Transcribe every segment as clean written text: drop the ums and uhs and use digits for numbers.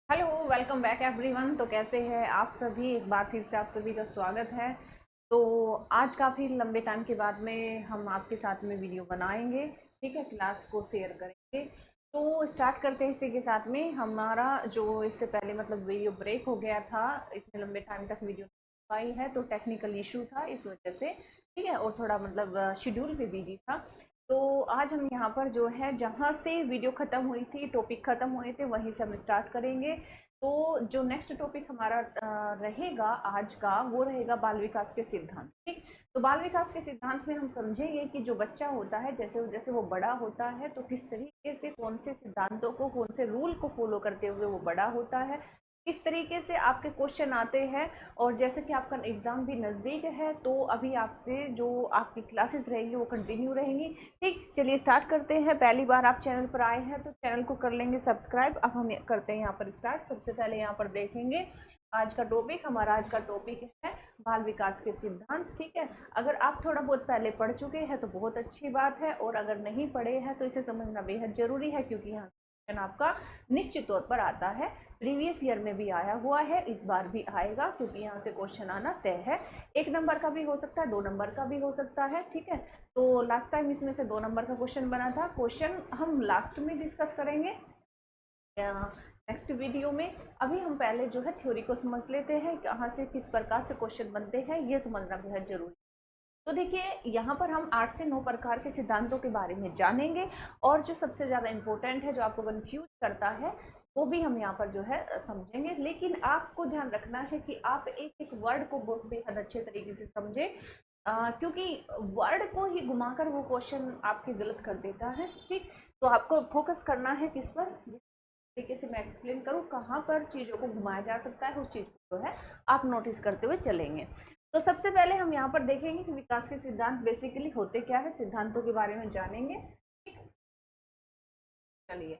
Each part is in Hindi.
Hello, welcome back everyone. तो कैसे हैं आप सभी? एक बार फिर से आप सभी का स्वागत है। तो आज काफ़ी लंबे टाइम के बाद में हम आपके साथ में वीडियो बनाएंगे। ठीक है, क्लास को शेयर करेंगे। तो स्टार्ट करते हैं इसी के साथ में। हमारा जो इससे पहले मतलब वीडियो ब्रेक हो गया था, इतने लंबे टाइम तक वीडियो नहीं आई है, तो टेक्निकल इशू था इस वजह से। ठीक है, और थोड़ा मतलब शेड्यूल भी बिजी था। तो आज हम यहाँ पर जो है, जहाँ से वीडियो ख़त्म हुई थी, टॉपिक ख़त्म हुए थे, वहीं से हम स्टार्ट करेंगे। तो जो नेक्स्ट टॉपिक हमारा रहेगा आज का, वो रहेगा बाल विकास के सिद्धांत। ठीक। तो बाल विकास के सिद्धांत में हम समझेंगे कि जो बच्चा होता है, जैसे जैसे वो बड़ा होता है, तो किस तरीके से कौन से सिद्धांतों को, कौन से रूल को फॉलो करते हुए वो बड़ा होता है, किस तरीके से आपके क्वेश्चन आते हैं। और जैसे कि आपका एग्ज़ाम भी नज़दीक है, तो अभी आपसे जो आपकी क्लासेस रहेंगी वो कंटिन्यू रहेंगी। ठीक, चलिए स्टार्ट करते हैं। पहली बार आप चैनल पर आए हैं तो चैनल को कर लेंगे सब्सक्राइब। अब हम करते हैं यहाँ पर स्टार्ट। सबसे पहले यहाँ पर देखेंगे आज का टॉपिक। हमारा आज का टॉपिक है बाल विकास के सिद्धांत। ठीक है, अगर आप थोड़ा बहुत पहले पढ़ चुके हैं तो बहुत अच्छी बात है, और अगर नहीं पढ़े हैं तो इसे समझना बेहद जरूरी है, क्योंकि यहाँ क्वेश्चन आपका निश्चित तौर पर आता है। प्रीवियस ईयर में भी आया हुआ है, इस बार भी आएगा, क्योंकि यहाँ से क्वेश्चन आना तय है। 1 नंबर का भी हो सकता है, 2 नंबर का भी हो सकता है। ठीक है, तो लास्ट टाइम इसमें से 2 नंबर का क्वेश्चन बना था। क्वेश्चन हम लास्ट में डिस्कस करेंगे नेक्स्ट वीडियो में। अभी हम पहले जो है थ्योरी को समझ लेते हैं, कहाँ से किस प्रकार से क्वेश्चन बनते हैं, ये समझना बेहद जरूरी है। तो देखिए, यहाँ पर हम 8 से 9 प्रकार के सिद्धांतों के बारे में जानेंगे, और जो सबसे ज़्यादा इम्पोर्टेंट है, जो आपको कंफ्यूज करता है, वो भी हम यहाँ पर जो है समझेंगे। लेकिन आपको ध्यान रखना है कि आप एक एक वर्ड को बहुत बेहद अच्छे तरीके से समझें, क्योंकि वर्ड को ही घुमाकर वो क्वेश्चन आपके गलत कर देता है। ठीक, तो आपको फोकस करना है किस पर, जिस तरीके से मैं एक्सप्लेन करूँ, कहाँ पर चीज़ों को घुमाया जा सकता है, उस चीज़ को जो है आप नोटिस करते हुए चलेंगे। तो सबसे पहले हम यहाँ पर देखेंगे कि विकास के सिद्धांत बेसिकली होते क्या है, सिद्धांतों के बारे में जानेंगे। ठीक, चलिए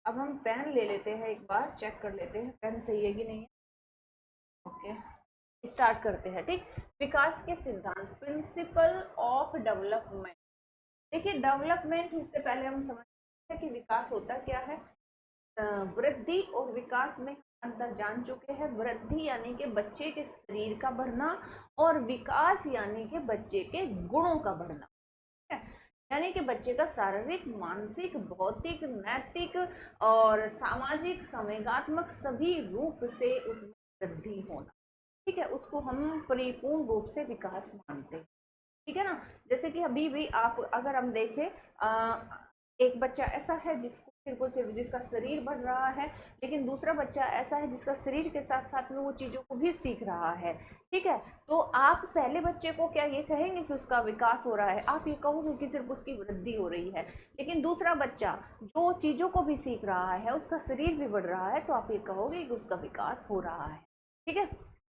अब हम पेन ले लेते हैं, एक बार चेक कर लेते हैं पेन सही है कि नहीं है। ओके, स्टार्ट करते हैं। ठीक, विकास के सिद्धांत, प्रिंसिपल ऑफ डेवलपमेंट। देखिए, डेवलपमेंट इससे पहले हम समझते हैं कि विकास होता क्या है। वृद्धि और विकास में अंतर जान चुके हैं। वृद्धि यानी कि बच्चे के शरीर का बढ़ना, और विकास यानी कि बच्चे के गुणों का बढ़ना। ठीक है, यानी कि बच्चे का शारीरिक, मानसिक, भौतिक, नैतिक और सामाजिक, संवेगात्मक सभी रूप से उसमें वृद्धि होना। ठीक है, उसको हम परिपूर्ण रूप से विकास मानते हैं। ठीक है ना। जैसे कि अभी भी आप अगर हम देखें, एक बच्चा ऐसा है जिसको सिर्फ जिसका शरीर बढ़ रहा है, लेकिन दूसरा बच्चा ऐसा है जिसका शरीर के साथ साथ में वो चीज़ों को भी सीख रहा है। ठीक है, तो आप पहले बच्चे को क्या ये कहेंगे कि उसका विकास हो रहा है, आप ये कहोगे कि सिर्फ उसकी वृद्धि हो रही है। लेकिन दूसरा बच्चा जो चीज़ों को भी सीख रहा है, उसका शरीर भी बढ़ रहा है, तो आप ये कहोगे कि उसका विकास हो रहा है। ठीक है,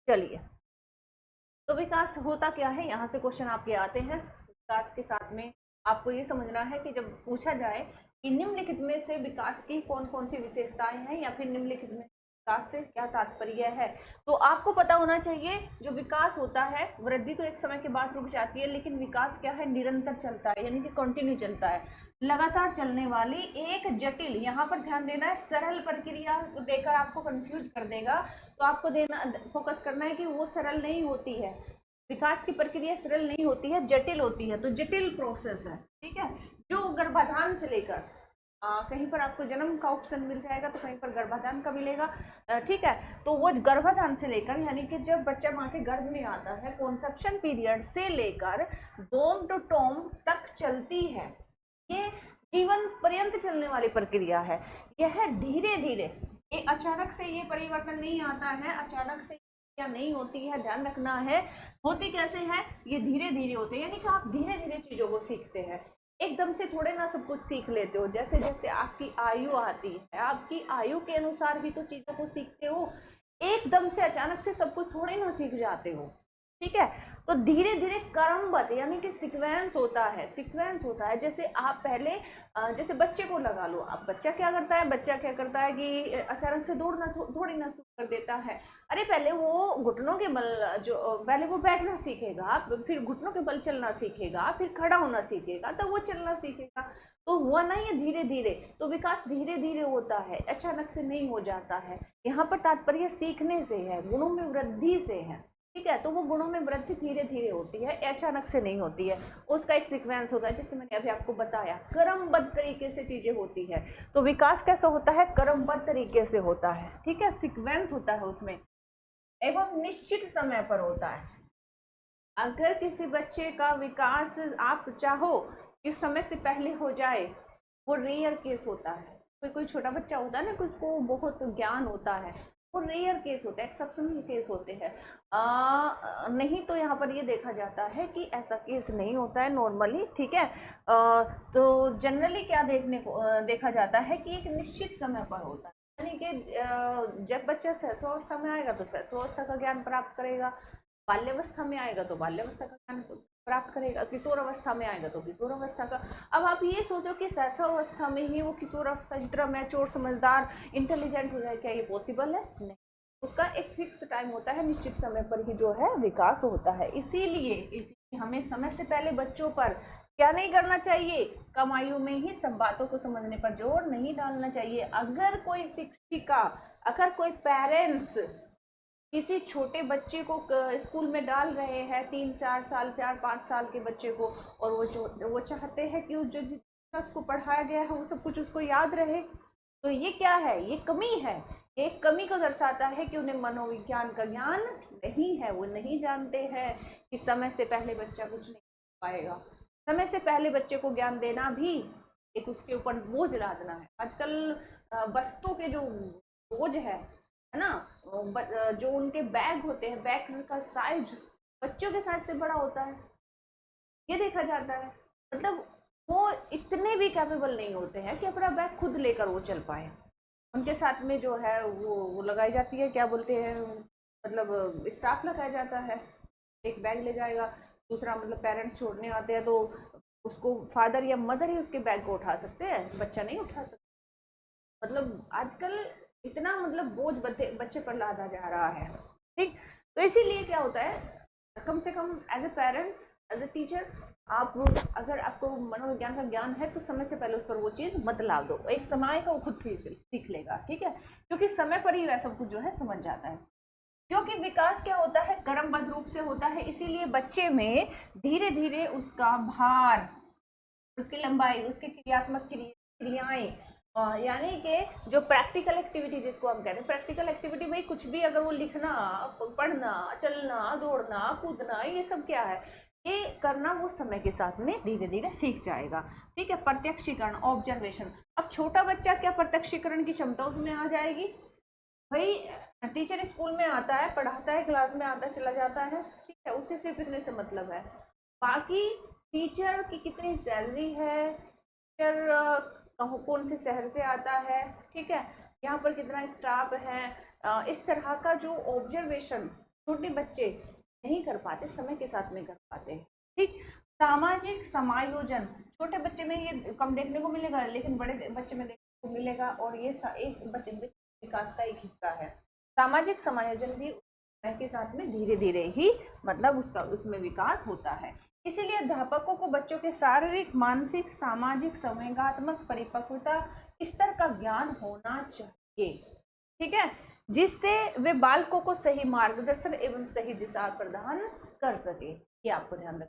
चलिए। तो विकास होता क्या है, यहाँ से क्वेश्चन आपके आते हैं। विकास के साथ में आपको ये समझना है कि जब पूछा जाए कि निम्नलिखित में से विकास की कौन कौन सी विशेषताएं हैं, या फिर निम्नलिखित में विकास से क्या तात्पर्य है, तो आपको पता होना चाहिए जो विकास होता है, वृद्धि तो एक समय के बाद रुक जाती है, लेकिन विकास क्या है, निरंतर चलता है, यानी कि कंटिन्यू चलता है, लगातार चलने वाली एक जटिल, यहाँ पर ध्यान देना है, सरल प्रक्रिया देकर आपको कंफ्यूज कर देगा। तो आपको देना फोकस करना है कि वो सरल नहीं होती है, विकास की प्रक्रिया सरल नहीं होती है, जटिल होती है। तो जटिल प्रोसेस है। ठीक है, जो गर्भाधान से लेकर कहीं पर आपको जन्म का ऑप्शन मिल जाएगा, तो कहीं पर गर्भाधान का मिलेगा। ठीक है, तो वो गर्भाधान से लेकर, यानी कि जब बच्चा माँ के गर्भ में आता है, कॉन्सेप्शन पीरियड से लेकर बोम टू टॉम तक चलती है। ये जीवन पर्यंत चलने वाली प्रक्रिया है। यह धीरे धीरे, ये अचानक से ये परिवर्तन नहीं आता है, अचानक से क्या नहीं होती है, ध्यान रखना है। होती कैसे है, ये धीरे धीरे होते हैं, यानी कि आप धीरे धीरे चीजों को सीखते हैं। एकदम से थोड़े ना सब कुछ सीख लेते हो। जैसे जैसे आपकी आयु आती है, आपकी आयु के अनुसार ही तो चीजों को सीखते हो। एकदम से अचानक से सब कुछ थोड़े ना सीख जाते हो। ठीक है, तो धीरे धीरे क्रमबद्ध, यानी कि सीक्वेंस होता है, सीक्वेंस होता है। जैसे आप पहले जैसे बच्चे को लगा लो, अब बच्चा क्या करता है, बच्चा क्या करता है कि अचानक से दौड़ना थोड़ी ना शुरू कर देता है। अरे पहले वो घुटनों के बल, जो पहले वो बैठना सीखेगा, फिर घुटनों के बल चलना सीखेगा, फिर खड़ा होना सीखेगा, तब वो चलना सीखेगा। तो हुआ ना ये धीरे धीरे, तो विकास धीरे धीरे होता है, अचानक से नहीं हो जाता है। यहाँ पर तात्पर्य सीखने से है, गुणों में वृद्धि से है, ठीक है। तो वो गुणों में वृद्धि धीरे धीरे होती है, अचानक से नहीं होती है। उसका एक सीक्वेंस होता है, जिससे मैंने अभी आपको बताया, क्रमबद्ध तरीके से चीजें होती है। तो विकास कैसा होता है, क्रमबद्ध तरीके से होता है, ठीक है, सीक्वेंस होता है उसमें, एवं निश्चित समय पर होता है। अगर किसी बच्चे का विकास आप चाहो कि समय से पहले हो जाए, वो रेयर केस होता है। कोई कोई छोटा बच्चा होता है ना, कुछ को बहुत ज्ञान होता है, वो रेयर केस होता है, एक्सेप्शनल केस होते हैं। नहीं तो यहाँ पर ये देखा जाता है कि ऐसा केस नहीं होता है नॉर्मली, ठीक है। तो जनरली क्या देखने को देखा जाता है कि एक निश्चित समय पर होता है, यानी कि जब बच्चा सहसवावस्था में आएगा तो सहसवावस्था का ज्ञान प्राप्त करेगा, बाल्यावस्था में आएगा तो बाल्यावस्था का ज्ञान प्राप्त करेगा, किशोर अवस्था में आएगा तो किशोर अवस्था का। अब आप ये सोचो कि सहसवावस्था में ही वो किशोर अवस्था जितना मैच्योर, समझदार, इंटेलिजेंट हो जाए, क्या ये पॉसिबल है? नहीं। उसका एक फिक्स टाइम होता है, निश्चित समय पर ही जो है विकास होता है। इसीलिए हमें समय से पहले बच्चों पर क्या नहीं करना चाहिए, कम आयु में ही सब बातों को समझने पर जोर नहीं डालना चाहिए। अगर कोई शिक्षिका, अगर कोई पेरेंट्स किसी छोटे बच्चे को स्कूल में डाल रहे हैं, 3-4 साल, 4-5 साल के बच्चे को, और वो चाहते हैं कि जो जितना उसको पढ़ाया गया है वो सब कुछ उसको याद रहे, तो ये क्या है, ये कमी है। एक कमी को दर्शाता है कि उन्हें मनोविज्ञान का ज्ञान नहीं है, वो नहीं जानते हैं कि समय से पहले बच्चा कुछ नहीं पाएगा। समय से पहले बच्चे को ज्ञान देना भी एक उसके ऊपर बोझ लादना है। आजकल बस्तों के जो बोझ है ना, जो उनके बैग होते हैं, बैग का साइज बच्चों के साइज से बड़ा होता है, ये देखा जाता है। मतलब वो इतने भी कैपेबल नहीं होते हैं कि अपना बैग खुद लेकर वो चल पाए। उनके साथ में जो है वो लगाई जाती है, क्या बोलते हैं, मतलब स्टाफ लगाया जाता है, एक बैग ले जाएगा, दूसरा मतलब पेरेंट्स छोड़ने आते हैं तो उसको फादर या मदर ही उसके बैग को उठा सकते हैं, बच्चा नहीं उठा सकता। मतलब आजकल इतना मतलब बोझ बच्चे पर लादा जा रहा है, ठीक। तो इसीलिए क्या होता है, कम से कम as a parents, as a teacher, आप अगर आपको मनोविज्ञान का ज्ञान है तो समय से पहले उस पर वो चीज़ मत ला दो, एक समय का वो खुद सीख लेगा, ठीक है, क्योंकि समय पर ही वह सब कुछ जो है समझ जाता है। क्योंकि विकास क्या होता है, क्रमबद्ध रूप से होता है, इसीलिए बच्चे में धीरे धीरे उसका भार, उसकी लंबाई, उसकी क्रियात्मक क्रियाएं, यानी कि जो प्रैक्टिकल एक्टिविटी जिसको हम कहते हैं, प्रैक्टिकल एक्टिविटी भाई कुछ भी, अगर वो लिखना, पढ़ना, चलना, दौड़ना, कूदना, ये सब क्या है, ये करना वो समय के साथ में धीरे धीरे सीख जाएगा, ठीक है। प्रत्यक्षीकरण, ऑब्जर्वेशन, अब छोटा बच्चा क्या प्रत्यक्षीकरण की क्षमता उसमें आ जाएगी, भाई टीचर स्कूल में आता है, पढ़ाता है, क्लास में आता है, चला जाता है, ठीक है, उससे सिर्फ इतने से मतलब है। बाकी टीचर की कितनी सैलरी है, टीचर कौन से शहर से आता है, ठीक है, यहाँ पर कितना स्टाफ है, इस तरह का जो ऑब्जर्वेशन छोटे बच्चे नहीं कर पाते, समय के साथ में कर पाते हैं, ठीक। सामाजिक समायोजन, छोटे बच्चे में ये कम देखने को मिलेगा, लेकिन बड़े बच्चे में देखने को मिलेगा, और ये एक बच्चे विकास का एक हिस्सा है। सामाजिक समायोजन भी समय के साथ में धीरे धीरे ही मतलब उसमें विकास होता है। इसीलिए अध्यापकों को बच्चों के शारीरिक, मानसिक, सामाजिक, संवेगात्मक परिपक्वता स्तर का ज्ञान होना चाहिए, ठीक है, जिससे वे बालकों को सही मार्गदर्शन एवं सही दिशा प्रदान कर सके। ये आपको ध्यान रखना,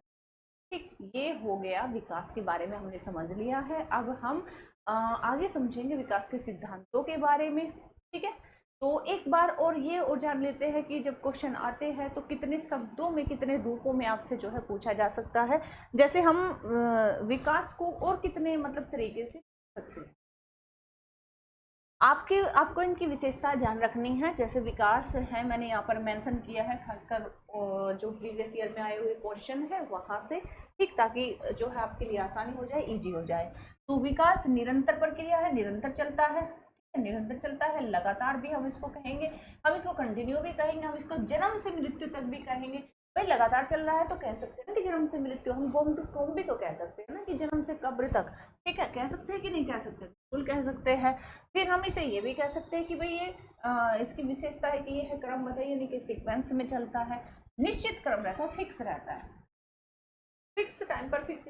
ठीक। ये हो गया विकास के बारे में, हमने समझ लिया है। अब हम आगे समझेंगे विकास के सिद्धांतों के बारे में, ठीक है। तो एक बार और ये और जान लेते हैं कि जब क्वेश्चन आते हैं तो कितने शब्दों में, कितने रूपों में आपसे जो है पूछा जा सकता है, जैसे हम विकास को और कितने मतलब तरीके से सकते हैं। आपको इनकी विशेषता ध्यान रखनी है। जैसे विकास है, मैंने यहाँ पर मेंशन किया है, खासकर जो प्रीवियस ईयर में आए हुए क्वेश्चन है वहां से, ठीक, ताकि जो है आपके लिए आसानी हो जाए, इजी हो जाए। तो विकास निरंतर प्रक्रिया है, निरंतर चलता है, निरंतर चलता है, लगातार भी हम इसको कहेंगे, हम इसको कंटिन्यू भी कहेंगे, हम इसको जन्म से मृत्यु तक भी कहेंगे। भाई लगातार चल रहा है तो कह सकते हैं ना कि जन्म से मृत्यु, हम बॉम्ब भी तो कह सकते हैं ना कि जन्म से कब्र तक, ठीक है, कह सकते हैं कि नहीं कह सकते, बिल्कुल कह सकते हैं। फिर हम इसे ये भी कह सकते हैं कि भाई ये इसकी विशेषता है कि ये है क्रमबद्ध, यानी कि सीक्वेंस में चलता है, निश्चित क्रम रहता है, फिक्स रहता है, फिक्स टाइम पर फिक्स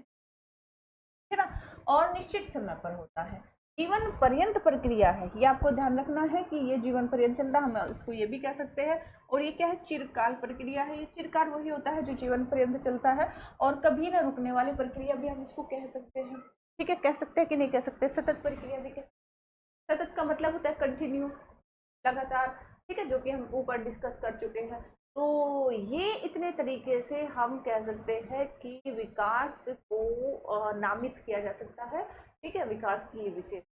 है ना, और निश्चित समय पर होता है। जीवन पर्यंत प्रक्रिया है, ये आपको ध्यान रखना है कि ये जीवन पर्यंत चल रहा है, हम इसको ये भी कह सकते हैं। और ये क्या है, चिरकाल प्रक्रिया है। ये चिरकाल वही होता है जो जीवन पर्यंत चलता है, और कभी ना रुकने वाली प्रक्रिया भी हम इसको कह सकते हैं। ठीक है, कह सकते हैं कि नहीं कह सकते, सतत प्रक्रिया भी कह। सतत का मतलब होता है कंटिन्यू, लगातार। ठीक है, जो कि हम ऊपर डिस्कस कर चुके हैं। तो ये इतने तरीके से हम कह सकते हैं कि विकास को नामित किया जा सकता है। ठीक है, विकास की ये विशेष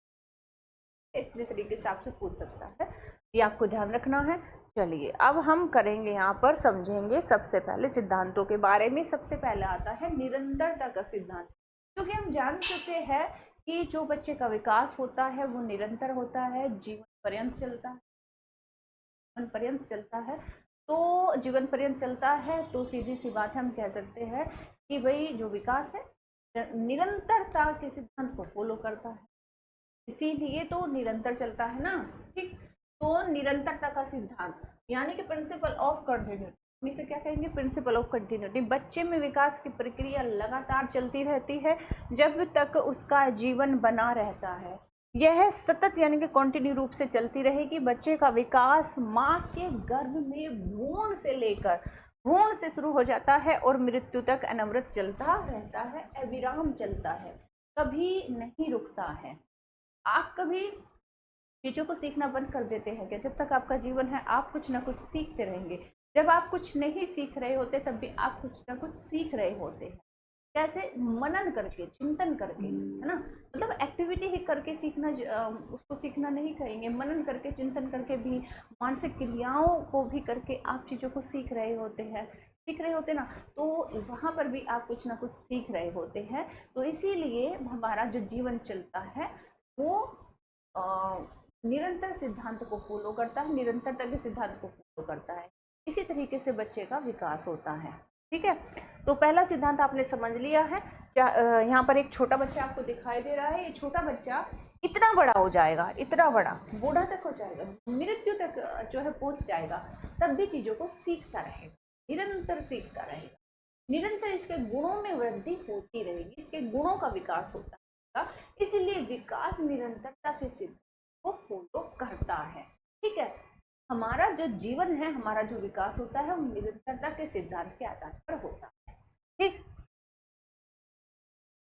इतने तरीके से आपसे पूछ सकता है, ये आपको ध्यान रखना है। चलिए अब हम करेंगे यहाँ पर, समझेंगे सबसे पहले सिद्धांतों के बारे में। सबसे पहले आता है निरंतरता का सिद्धांत, क्योंकि हम जान चुके हैं कि जो बच्चे का विकास होता है वो निरंतर होता है, जीवन पर्यंत चलता है। जीवन पर्यंत चलता है, तो जीवन पर्यंत चलता है तो सीधी सी बात है, हम कह सकते हैं कि भाई जो विकास है निरंतरता के सिद्धांत को फॉलो करता है, इसीलिए तो निरंतर चलता है ना। ठीक, तो निरंतरता का सिद्धांत यानी कि प्रिंसिपल ऑफ कंटिन्यूटी, हम इसे क्या कहेंगे, प्रिंसिपल ऑफ कंटिन्यूटी। बच्चे में विकास की प्रक्रिया लगातार चलती रहती है जब तक उसका जीवन बना रहता है। यह सतत यानी कि कंटिन्यू रूप से चलती रहेगी। बच्चे का विकास माँ के गर्भ में भ्रूण से लेकर, भ्रूण से शुरू हो जाता है और मृत्यु तक अनवरत चलता रहता है, अविराम चलता है, कभी नहीं रुकता है। आप कभी चीज़ों को सीखना बंद कर देते हैं क्या? जब तक आपका जीवन है आप कुछ ना कुछ सीखते रहेंगे। जब आप कुछ नहीं सीख रहे होते तब भी आप कुछ ना कुछ सीख रहे होते हैं। कैसे? मनन करके, चिंतन करके, है ना। मतलब एक्टिविटी ही करके सीखना, उसको सीखना नहीं कहेंगे, मनन करके, चिंतन करके भी, मानसिक क्रियाओं को भी करके आप चीज़ों को सीख रहे होते हैं, सीख रहे होते ना। तो वहाँ पर भी आप कुछ ना कुछ सीख रहे होते हैं। तो इसीलिए हमारा जो जीवन चलता है वो निरंतर सिद्धांत को फॉलो करता है, निरंतरता के सिद्धांत को फॉलो करता है। इसी तरीके से बच्चे का विकास होता है। ठीक है, तो पहला सिद्धांत आपने समझ लिया है। यहाँ पर एक छोटा बच्चा आपको दिखाई दे रहा है। ये छोटा बच्चा इतना बड़ा हो जाएगा, इतना बड़ा, बूढ़ा तक हो जाएगा, मृत्यु तक जो है पहुंच जाएगा, तब भी चीजों को सीखता रहेगा, निरंतर सीखता रहेगा, निरंतर इसके गुणों में वृद्धि होती रहेगी, इसके गुणों का विकास होता रहेगा। इसलिए विकास निरंतरता के सिद्धांत को फॉलो करता है। ठीक है, हमारा जो जीवन है, हमारा जो विकास होता है, वो निरंतरता के सिद्धांत के आधार पर होता है। ठीक,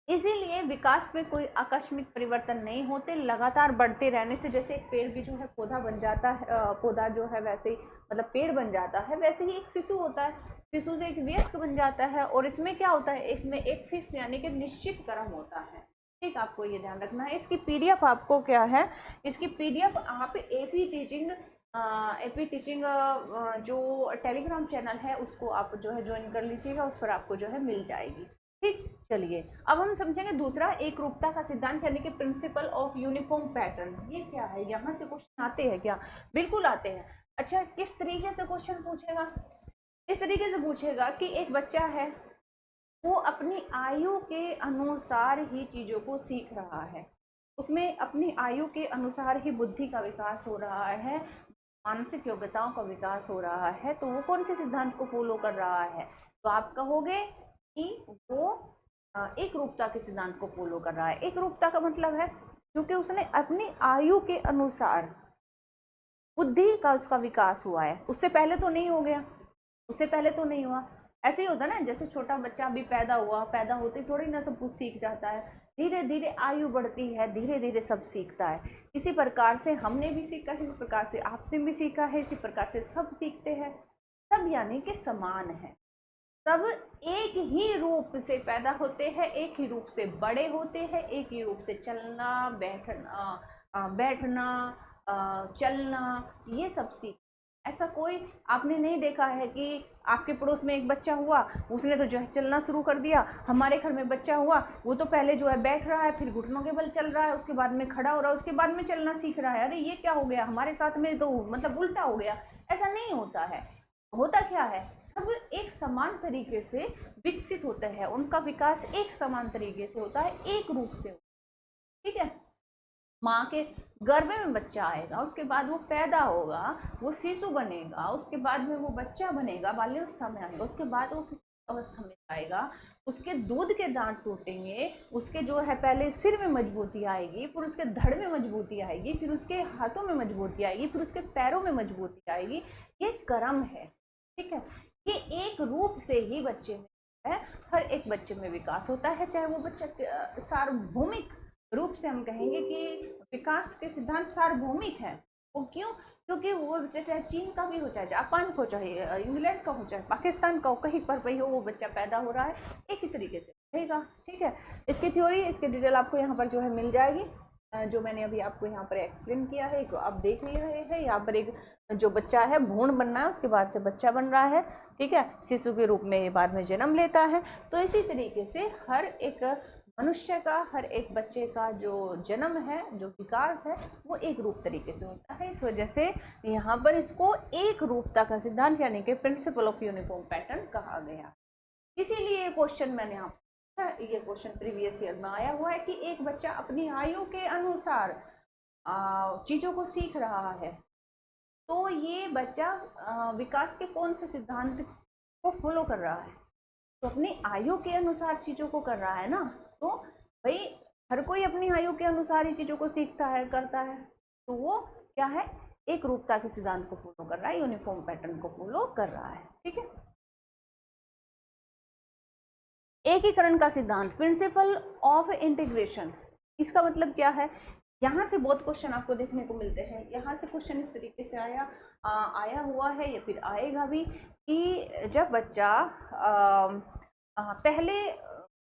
इसीलिए विकास में कोई आकस्मिक परिवर्तन नहीं होते, लगातार बढ़ते रहने से, जैसे एक पेड़ भी जो है पौधा बन जाता है, पौधा जो है वैसे ही मतलब पेड़ बन जाता है, वैसे ही एक शिशु होता है, शिशु से एक वयस्क बन जाता है। और इसमें क्या होता है, इसमें एक फिक्स यानी कि निश्चित क्रम होता है। ठीक, आपको ये ध्यान रखना है। इसकी पीडीएफ आपको क्या है, इसकी पीडीएफ आप एपी टीचिंग जो टेलीग्राम चैनल है उसको आप जो है ज्वाइन कर लीजिएगा, उस पर आपको जो है मिल जाएगी। ठीक, चलिए अब हम समझेंगे दूसरा, एक रूपता का सिद्धांत यानी कि प्रिंसिपल ऑफ यूनिफॉर्म पैटर्न। ये क्या है, यहाँ से क्वेश्चन आते हैं क्या? बिल्कुल आते हैं। अच्छा, किस तरीके से क्वेश्चन पूछेगा? इस तरीके से पूछेगा कि एक बच्चा है, वो अपनी आयु के अनुसार ही चीज़ों को सीख रहा है, उसमें अपनी आयु के अनुसार ही बुद्धि का विकास हो रहा है, मानसिक योग्यताओं का विकास हो रहा है। तो वो कौन से सिद्धांत को फॉलो कर रहा है? तो आप कहोगे कि वो एक रूपता के सिद्धांत को फॉलो कर रहा है। एक रूपता का मतलब है क्योंकि उसने अपनी आयु के अनुसार बुद्धि का उसका विकास हुआ है, उससे पहले तो नहीं हो गया, उससे पहले तो नहीं हुआ। ऐसे ही होता है ना, जैसे छोटा बच्चा अभी पैदा हुआ, पैदा होते थोड़ी ना सब कुछ सीख जाता है, धीरे धीरे आयु बढ़ती है, धीरे धीरे सब सीखता है। इसी प्रकार से हमने भी सीखा है, इसी प्रकार से आपने भी सीखा है, इसी प्रकार से सब सीखते हैं। सब यानी कि समान है, सब एक ही रूप से पैदा होते हैं, एक ही रूप से बड़े होते हैं, एक ही रूप से चलना, बैठना, चलना, ये सब सीख। ऐसा कोई आपने नहीं देखा है कि आपके पड़ोस में एक बच्चा हुआ, उसने तो जो है चलना शुरू कर दिया। हमारे घर में बच्चा हुआ, वो तो पहले जो है बैठ रहा है, फिर घुटनों के बल चल रहा है, उसके बाद में खड़ा हो रहा है, उसके बाद में चलना सीख रहा है। अरे ये क्या हो गया, हमारे साथ में तो मतलब उल्टा हो गया। ऐसा नहीं होता है। होता क्या है, सब एक समान तरीके से विकसित होते हैं, उनका विकास एक समान तरीके से होता है, एक रूप से। ठीक है, माँ के गर्भ में बच्चा आएगा, उसके बाद वो पैदा होगा, वो शिशु बनेगा, उसके बाद में वो बच्चा बनेगा, बाल्यावस्था में आएगा, उसके बाद वो अवस्था में जाएगा, उसके दूध के दांत टूटेंगे, उसके जो है पहले सिर में मजबूती आएगी, फिर उसके धड़ में मजबूती आएगी, फिर उसके हाथों में मजबूती आएगी, फिर उसके पैरों में मजबूती आएगी। ये क्रम है, ठीक है। ये एक रूप से ही बच्चे में है, हर एक बच्चे में विकास होता है, चाहे वो बच्चा सार्वभौमिक रूप से हम कहेंगे कि विकास के सिद्धांत सार्वभौमिक है। वो क्यों? क्योंकि वो चाहे चीन का भी हो, चाहे जापान का हो, चाहे इंग्लैंड का हो, चाहे पाकिस्तान का हो, कहीं पर भी हो, वो बच्चा पैदा हो रहा है एक ही तरीके से रहेगा, ठीक है। इसकी थ्योरी, इसकी डिटेल आपको यहाँ पर जो है मिल जाएगी, जो मैंने अभी आपको यहाँ पर एक्सप्लेन किया है, आप देख ले रहे हैं। यहाँ पर एक जो बच्चा है भ्रूण बनना है, उसके बाद से बच्चा बन रहा है, ठीक है, शिशु के रूप में ये बाद में जन्म लेता है। तो इसी तरीके से हर एक मनुष्य का, हर एक बच्चे का जो जन्म है, जो विकास है, वो एक रूप तरीके से होता है। इस वजह से यहाँ पर इसको एक रूपता का सिद्धांत यानी कि प्रिंसिपल ऑफ यूनिफॉर्म पैटर्न कहा गया। इसीलिए ये क्वेश्चन मैंने आपसे, ये क्वेश्चन प्रीवियस ईयर में आया हुआ है कि एक बच्चा अपनी आयु के अनुसार चीजों को सीख रहा है, तो ये बच्चा विकास के कौन से सिद्धांत को फॉलो कर रहा है? तो अपनी आयु के अनुसार चीजों को कर रहा है ना। तो भाई हर कोई अपनी आयु के अनुसार ही चीजों को सीखता है, करता है, तो वो क्या है, एक रूपता के सिद्धांत को फॉलो कर रहा है, यूनिफॉर्म पैटर्न को फॉलो कर रहा है, ठीक है। एकीकरण का सिद्धांत, प्रिंसिपल ऑफ इंटीग्रेशन, इसका मतलब क्या है? यहाँ से बहुत क्वेश्चन आपको देखने को मिलते हैं। यहाँ से क्वेश्चन इस तरीके से आया हुआ है या फिर आएगा भी कि जब बच्चा पहले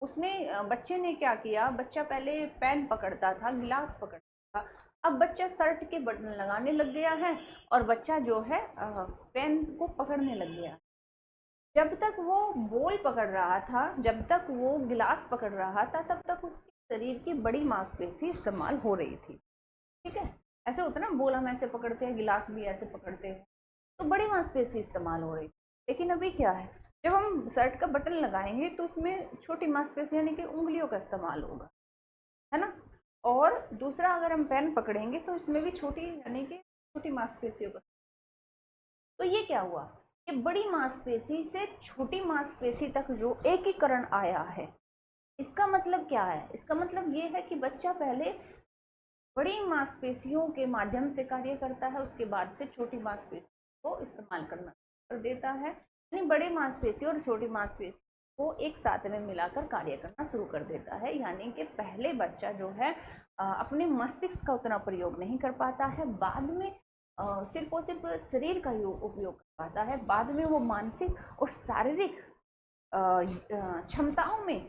उसने बच्चे ने क्या किया, बच्चा पहले पेन पकड़ता था, गिलास पकड़ता था, अब बच्चा शर्ट के बटन लगाने लग गया है और बच्चा जो है पेन को पकड़ने लग गया। जब तक वो बॉल पकड़ रहा था, जब तक वो गिलास पकड़ रहा था, तब तक उसके शरीर की बड़ी मांसपेशी इस्तेमाल हो रही थी, ठीक है। ऐसे होता है ना, बॉल हम ऐसे पकड़ते हैं, गिलास भी ऐसे पकड़ते हैं, तो बड़ी मांसपेशी इस्तेमाल हो रही थी। लेकिन अभी क्या है, जब हम शर्ट का बटन लगाएंगे तो उसमें छोटी मांसपेशी यानी कि उंगलियों का इस्तेमाल होगा, है ना। और दूसरा, अगर हम पेन पकड़ेंगे तो इसमें भी छोटी यानी कि छोटी मांसपेशियों का। तो ये क्या हुआ, ये बड़ी मांसपेशी से छोटी मांसपेशी तक जो एकीकरण आया है, इसका मतलब क्या है? इसका मतलब ये है कि बच्चा पहले बड़ी मांसपेशियों के माध्यम से कार्य करता है, उसके बाद से छोटी मांसपेशी को इस्तेमाल करना कर देता है, यानी बड़ी मांसपेशी और छोटी मांसपेशी को एक साथ में मिलाकर कार्य करना शुरू कर देता है। यानी कि पहले बच्चा जो है अपने मस्तिष्क का उतना प्रयोग नहीं कर पाता है, बाद में सिर्फ और सिर्फ शरीर का उपयोग कर पाता है, बाद में वो मानसिक और शारीरिक क्षमताओं में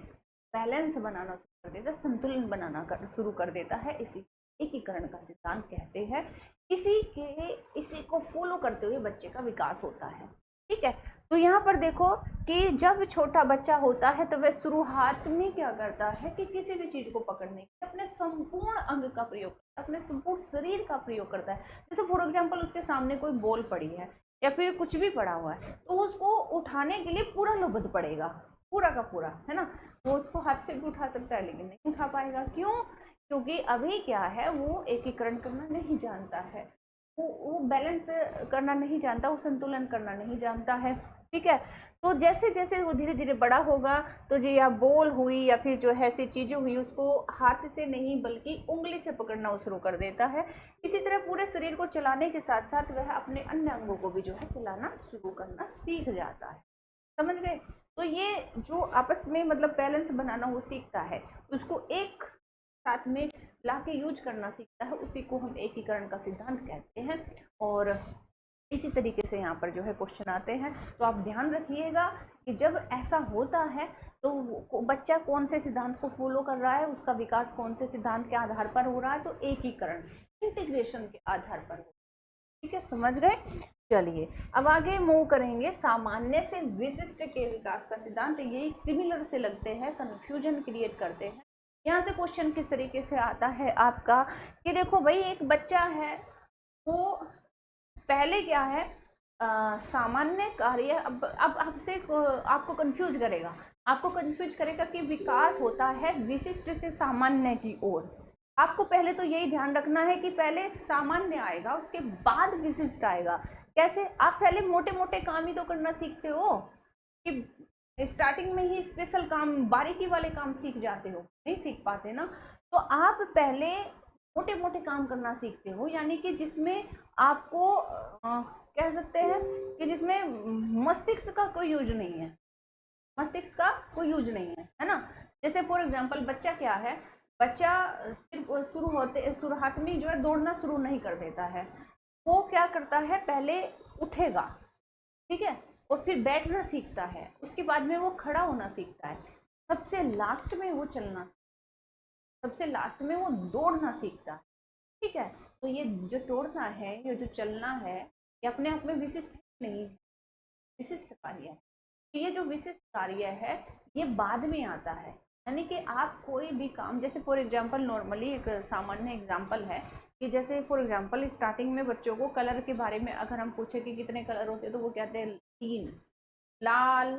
बैलेंस बनाना शुरू कर देता है, संतुलन बनाना शुरू कर देता है। इसी एकीकरण का सिद्धांत कहते हैं। इसी को फॉलो करते हुए बच्चे का विकास होता है, ठीक है। तो यहाँ पर देखो कि जब छोटा बच्चा होता है तो वह शुरुआत में क्या करता है कि किसी भी चीज को पकड़ने के अपने संपूर्ण अंग का प्रयोग करता है, अपने संपूर्ण शरीर का प्रयोग करता है। जैसे फॉर एग्जाम्पल उसके सामने कोई बॉल पड़ी है या फिर कुछ भी पड़ा हुआ है, तो उसको उठाने के लिए पूरा लोबद पड़ेगा, पूरा का पूरा, है ना। वो उसको हाथ से भी उठा सकता है लेकिन नहीं उठा पाएगा। क्यों? क्योंकि अभी क्या है, वो एकीकरण करना नहीं जानता है, वो बैलेंस करना नहीं जानता, वो संतुलन करना नहीं जानता है, ठीक है। तो जैसे जैसे वो धीरे धीरे बड़ा होगा तो जो या बॉल हुई या फिर जो है ऐसी चीजें हुई, उसको हाथ से नहीं बल्कि उंगली से पकड़ना शुरू कर देता है। इसी तरह पूरे शरीर को चलाने के साथ साथ वह अपने अन्य अंगों को भी जो है चलाना शुरू करना सीख जाता है, समझ गए। तो ये जो आपस में मतलब बैलेंस बनाना वो सीखता है, उसको एक साथ में लाके यूज करना सीखता है, उसी को हम एकीकरण का सिद्धांत कहते हैं। और इसी तरीके से यहाँ पर जो है क्वेश्चन आते हैं। तो आप ध्यान रखिएगा कि जब ऐसा होता है तो बच्चा कौन से सिद्धांत को फॉलो कर रहा है, उसका विकास कौन से सिद्धांत के आधार पर हो रहा है, तो एकीकरण इंटीग्रेशन के आधार पर हो, ठीक है, समझ गए। चलिए अब आगे मूव करेंगे सामान्य से विशिष्ट के विकास का सिद्धांत। ये सिमिलर से लगते हैं, कंफ्यूजन क्रिएट करते हैं। यहाँ से क्वेश्चन किस तरीके से आता है आपका कि देखो भाई एक बच्चा है, वो पहले क्या है सामान्य कार्य, अब आपसे आपको कंफ्यूज करेगा, कि विकास होता है विशिष्ट से सामान्य की ओर। आपको पहले तो यही ध्यान रखना है कि पहले सामान्य आएगा, उसके बाद विशिष्ट आएगा। कैसे? आप पहले मोटे मोटे काम ही तो करना सीखते हो कि स्टार्टिंग में ही स्पेशल काम, बारीकी वाले काम सीख जाते हो, नहीं सीख पाते ना। तो आप पहले मोटे मोटे काम करना सीखते हो, यानी कि जिसमें आपको कह सकते हैं कि जिसमें मस्तिष्क का कोई यूज नहीं है, मस्तिष्क का कोई यूज नहीं है ना। जैसे फॉर एग्जांपल बच्चा क्या है, बच्चा सिर्फ शुरुआत में जो है दौड़ना शुरू नहीं कर देता है। वो क्या करता है, पहले उठेगा, ठीक है, और फिर बैठना सीखता है, उसके बाद में वो खड़ा होना सीखता है, सबसे लास्ट में वो चलना, सबसे लास्ट में वो दौड़ना सीखता है, ठीक है। तो ये जो दौड़ना है, ये जो चलना है, ये अपने आप में विशिष्ट नहीं है, विशिष्ट कार्य है। तो ये जो विशिष्ट कार्य है ये बाद में आता है, यानी कि आप कोई भी काम, जैसे फॉर एग्जांपल नॉर्मली एक सामान्य एग्जांपल है कि जैसे फॉर एग्जांपल स्टार्टिंग में बच्चों को कलर के बारे में अगर हम पूछे कि कितने कलर होते हैं, तो वो कहते हैं 3, लाल,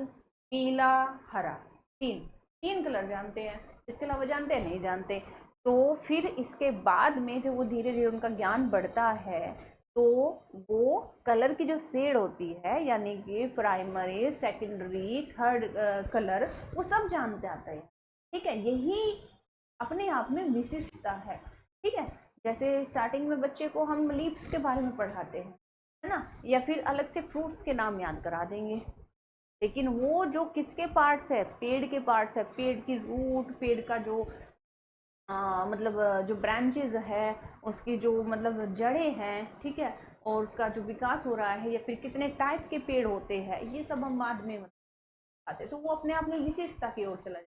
पीला, हरा, 3 कलर जानते हैं, इसके अलावा जानते हैं नहीं जानते। तो फिर इसके बाद में जब वो धीरे धीरे उनका ज्ञान बढ़ता है, तो वो कलर की जो शेड होती है, यानी कि प्राइमरी, सेकेंडरी, थर्ड कलर, वो सब जानते आता है, ठीक है। यही अपने आप में विशिष्टता है, ठीक है। जैसे स्टार्टिंग में बच्चे को हम लीव्स के बारे में पढ़ाते हैं, है ना, या फिर अलग से फ्रूट्स के नाम याद करा देंगे, लेकिन वो जो किसके पार्ट्स है, पेड़ के पार्ट्स है, पेड़ की रूट, पेड़ का जो मतलब जो ब्रांचेज है, उसकी जो मतलब जड़ें हैं, ठीक है, और उसका जो विकास हो रहा है, या फिर कितने टाइप के पेड़ होते हैं, ये सब हम बाद में आते, तो वो अपने आप में विशेषता की ओर चला जाए।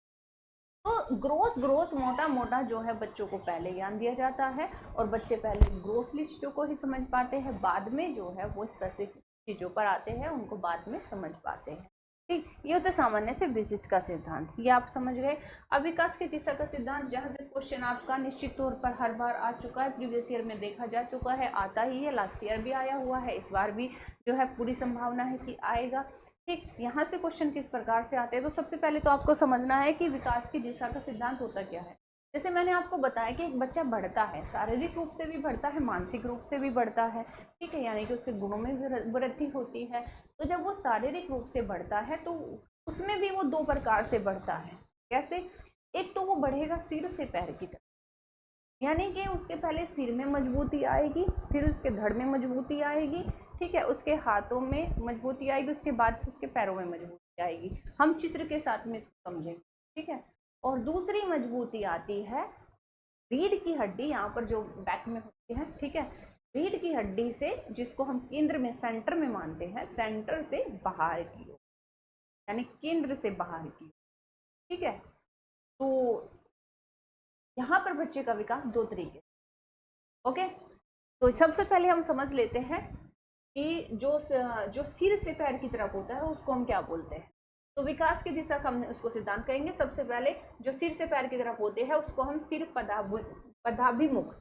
तो ग्रोस ग्रोस मोटा मोटा जो है बच्चों को पहले ज्ञान दिया जाता है, और बच्चे पहले ग्रोसली चीज़ों को ही समझ पाते हैं, बाद में जो है वो स्पेसिफिक चीज़ों पर आते हैं, उनको बाद में समझ पाते हैं, ठीक। ये होता है सामान्य से विशिष्ट का सिद्धांत, ये आप समझ गए। अब विकास की दिशा का सिद्धांत, जहाँ से क्वेश्चन आपका निश्चित तौर पर हर बार आ चुका है, प्रीवियस ईयर में देखा जा चुका है, आता ही है, लास्ट ईयर भी आया हुआ है, इस बार भी जो है पूरी संभावना है कि आएगा, ठीक। यहाँ से क्वेश्चन किस प्रकार से आते हैं, तो सबसे पहले तो आपको समझना है कि विकास की दिशा का सिद्धांत होता क्या है। जैसे मैंने आपको बताया कि एक बच्चा बढ़ता है, शारीरिक रूप से भी बढ़ता है, मानसिक रूप से भी बढ़ता है, ठीक है, यानी कि उसके गुणों में वृद्धि होती है। तो जब वो शारीरिक रूप से बढ़ता है तो उसमें भी वो 2 प्रकार से बढ़ता है। कैसे? एक तो वो बढ़ेगा सिर से पैर की तरफ, यानी कि उसके पहले सिर में मजबूती आएगी, फिर उसके धड़ में मजबूती आएगी, ठीक है, उसके हाथों में मजबूती आएगी, उसके बाद से उसके पैरों में मजबूती आएगी। हम चित्र के साथ में इसको समझेंगे, ठीक है। और दूसरी मजबूती आती है रीढ़ की हड्डी, यहाँ पर जो बैक में होती है, ठीक है, रीढ़ की हड्डी से, जिसको हम केंद्र में, सेंटर में मानते हैं, सेंटर से बाहर की ओर, यानी केंद्र से बाहर की, ठीक है। तो यहाँ पर बच्चे का विकास 2 तरीके, ओके। तो सबसे पहले हम समझ लेते हैं कि जो सिर से पैर की तरफ होता है उसको हम क्या बोलते हैं। तो विकास की दिशा का हम उसको सिद्धांत कहेंगे। सबसे पहले जो सिर से पैर की तरफ होते हैं उसको हम सिर पदाभिमुख,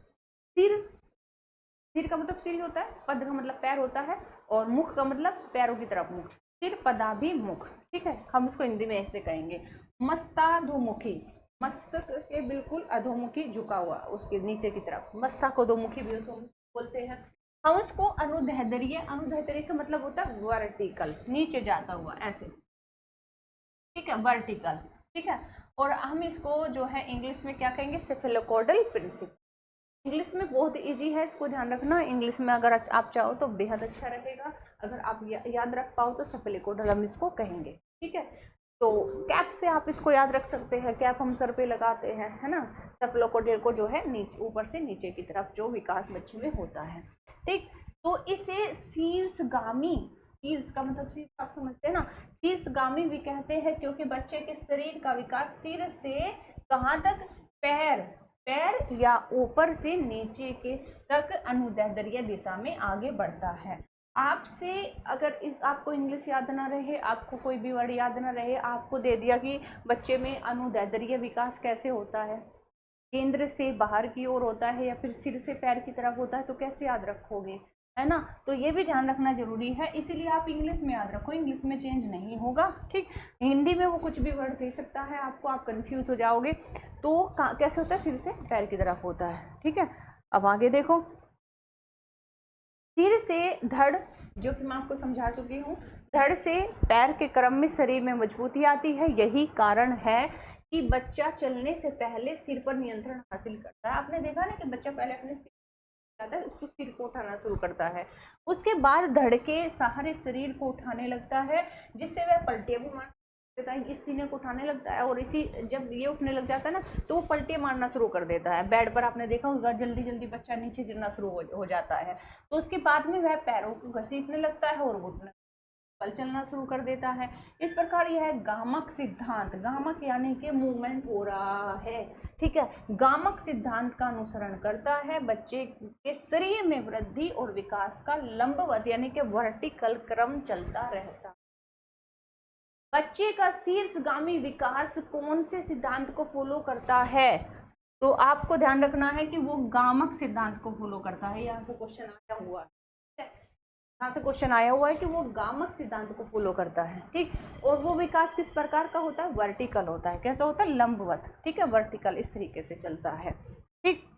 सिर का मतलब सिर होता है, पद का मतलब पैर होता है, और मुख का मतलब पैरों की तरफ मुख, सिर पदाभिमुख, ठीक है। हम इसको हिंदी में ऐसे कहेंगे, मस्ताधोमुखी, मस्तक के बिल्कुल अधोमुखी झुका हुआ, उसके नीचे की तरफ मस्तकोधोमुखी भी उसको बोलते हैं। हम उसको अनुदैर्ध्य, अनुदैर्ध्य का मतलब होता है वर्टिकल, नीचे जाता हुआ ऐसे, ठीक है, वर्टिकल, ठीक है। और हम इसको जो है इंग्लिश में क्या कहेंगे, सेफेलोकॉर्डल प्रिंसिपल। इंग्लिश में बहुत इजी है, इसको ध्यान रखना, इंग्लिश में अगर आप चाहो तो बेहद अच्छा रहेगा, अगर आप याद रख पाओ तो सेफेलोकॉर्डल हम इसको कहेंगे, ठीक है। तो कैप से आप इसको याद रख सकते हैं, कैप हम सर पे लगाते हैं, है ना। सेफेलोकॉर्डल को जो है नीचे, ऊपर से नीचे की तरफ जो विकास बच्चे में होता है, ठीक। तो इसे शीर्षगामी, शीर्ष का मतलब शीर्ष आप समझते हैं ना, शीर्षगामी भी कहते हैं, क्योंकि बच्चे के शरीर का विकास सिर से कहाँ तक, पैर या ऊपर से नीचे के तक अनुदैर्ध्य दिशा में आगे बढ़ता है। आपसे अगर आपको इंग्लिश याद ना रहे, आपको कोई भी वर्ड याद ना रहे, आपको दे दिया कि बच्चे में अनुदैर्ध्य विकास कैसे होता है, केंद्र से बाहर की ओर होता है या फिर सिर से पैर की तरफ होता है, तो कैसे याद रखोगे, है ना। तो ये भी ध्यान रखना जरूरी है, इसीलिए आप इंग्लिश में याद रखो, इंग्लिश में चेंज नहीं होगा, ठीक। हिंदी में वो कुछ भी वर्ड दे सकता है आपको, आप कंफ्यूज हो जाओगे। तो कैसे होता है, सिर से पैर की तरफ होता है, ठीक है। अब आगे देखो, सिर से धड़ जो कि मैं आपको समझा चुकी हूँ। धड़ से पैर के क्रम में शरीर में मजबूती आती है। यही कारण है कि बच्चा चलने से पहले सिर पर नियंत्रण हासिल करता है। आपने देखा ना कि बच्चा पहले अपने सिर जाता है, उसको सिर को उठाना शुरू करता है, उसके बाद धड़ के सहारे शरीर को उठाने लगता है, जिससे वह पलटे भी मार देता है। इस सीने को उठाने लगता है और इसी जब ये उठने लग जाता है ना तो वो पलटे मारना शुरू कर देता है। बेड पर आपने देखा होगा जल्दी जल्दी बच्चा नीचे गिरना शुरू हो जाता है। तो उसके बाद में वह पैरों को घसीटने लगता है और घुटने पल चलना शुरू कर देता है। इस प्रकार यह गामक सिद्धांत, गामक यानी कि मूवमेंट हो रहा है, ठीक है, गामक सिद्धांत का अनुसरण करता है। बच्चे के शरीर में वृद्धि और विकास का लंबवत यानी कि वर्टिकल क्रम चलता रहता है। बच्चे का शीर्षगामी विकास कौन से सिद्धांत को फॉलो करता है? तो आपको ध्यान रखना है कि वो गामक सिद्धांत को फॉलो करता है। यहाँ से क्वेश्चन आया हुआ है, यहाँ से क्वेश्चन आया हुआ है कि वो गामक सिद्धांत को फॉलो करता है, ठीक। और वो विकास किस प्रकार का होता है? वर्टिकल होता है। कैसा होता है? लंबवत, ठीक है, वर्टिकल इस तरीके से चलता है, ठीक।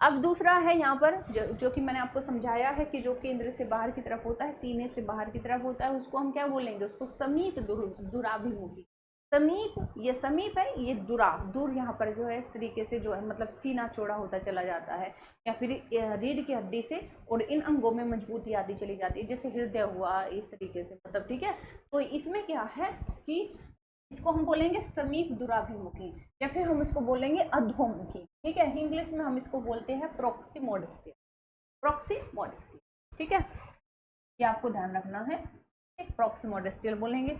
अब दूसरा है यहाँ पर जो कि मैंने आपको समझाया है कि जो केंद्र से बाहर की तरफ होता है, सीने से बाहर की तरफ होता है, उसको हम क्या बोलेंगे? उसको समीप दुराभिमुखी। समीप, ये समीप है, ये दूर यहाँ पर जो है इस तरीके से जो है मतलब सीना चौड़ा होता चला जाता है, या फिर रीढ़ की हड्डी से और इन अंगों में मजबूती आती चली जाती है, जैसे हृदय हुआ, इस तरीके से मतलब, ठीक है। तो इसमें क्या है कि इसको हम बोलेंगे समीप दुराभिमुखी, या फिर हम इसको बोलेंगे अधोमुखी, ठीक है। इंग्लिश में हम इसको बोलते हैं प्रॉक्सिमोडिस्टियल, प्रॉक्सिमोडिस्टियल, ठीक है, ये आपको ध्यान रखना है, प्रॉक्सिमोडिस्टियल बोलेंगे।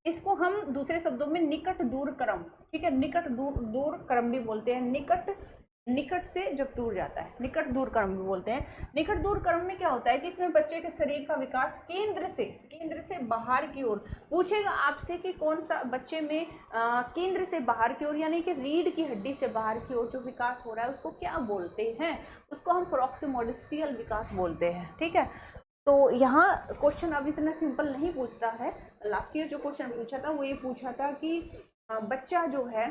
इसको हम दूसरे शब्दों में निकट दूर क्रम, ठीक है, निकट दूर क्रम भी बोलते हैं। निकट से जब दूर जाता है, निकट दूर क्रम भी बोलते हैं। निकट दूर क्रम में क्या होता है कि इसमें बच्चे के शरीर का विकास केंद्र से बाहर की ओर। पूछेगा आपसे कि कौन सा बच्चे में केंद्र से बाहर की ओर यानी कि रीढ़ की हड्डी से बाहर की ओर जो विकास हो रहा है उसको क्या बोलते हैं? उसको हम प्रॉक्सिमोडिस्टियल विकास बोलते हैं, ठीक है। तो यहाँ क्वेश्चन अब इतना सिंपल नहीं पूछता है। लास्ट ईयर जो क्वेश्चन पूछा था वो ये पूछा था कि बच्चा जो है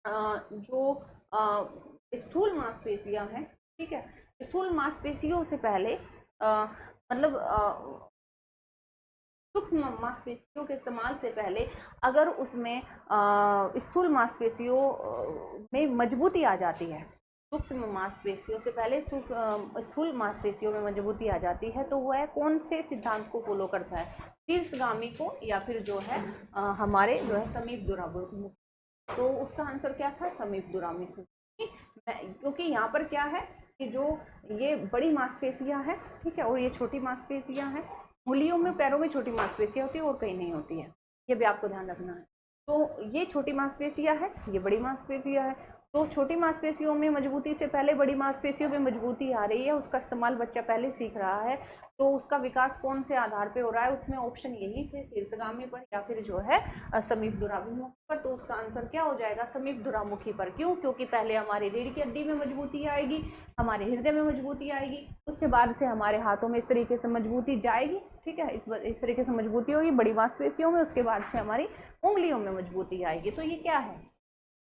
जो स्थूल मांसपेशियां हैं, ठीक है, स्थूल मांसपेशियों से पहले मतलब सूक्ष्म मांसपेशियों के इस्तेमाल से पहले अगर उसमें स्थूल मांसपेशियों में मजबूती आ जाती है, सूक्ष्म मांसपेशियों से पहले स्थूल मांसपेशियों में मजबूती आ जाती है, तो वह कौन से सिद्धांत को फॉलो करता है? शीर्षगामी को, या फिर जो है हमारे जो है समीप दुराभिमुखी। तो उसका आंसर क्या था? समीप दुराभिमुखी। क्योंकि यहाँ पर क्या है कि जो ये बड़ी मांसपेशियां हैं, ठीक है, और ये छोटी मांसपेशियां हैं। उंगलियों में, पैरों में छोटी मांसपेशियां होती है और कहीं नहीं होती है, ये भी आपको ध्यान रखना है। तो ये छोटी मांसपेशियां है, ये बड़ी मांसपेशियां है। तो छोटी मांसपेशियों में मजबूती से पहले बड़ी मांसपेशियों में मजबूती आ रही है, उसका इस्तेमाल बच्चा पहले सीख रहा है। तो उसका विकास कौन से आधार पे हो रहा है? उसमें ऑप्शन यही थे, शीर्षगामी पर या फिर जो है समीप दुराभिमुखी पर। तो उसका आंसर क्या हो जाएगा? समीप दुरामुखी पर। क्यों? क्योंकि पहले हमारी रीढ़ की हड्डी में मजबूती आएगी, हमारे हृदय में मजबूती आएगी, उसके बाद से हमारे हाथों में इस तरीके से मजबूती जाएगी, ठीक है, इस तरीके से मजबूती होगी बड़ी मांसपेशियों में, उसके बाद से हमारी उंगलियों में मजबूती आएगी। तो ये क्या है?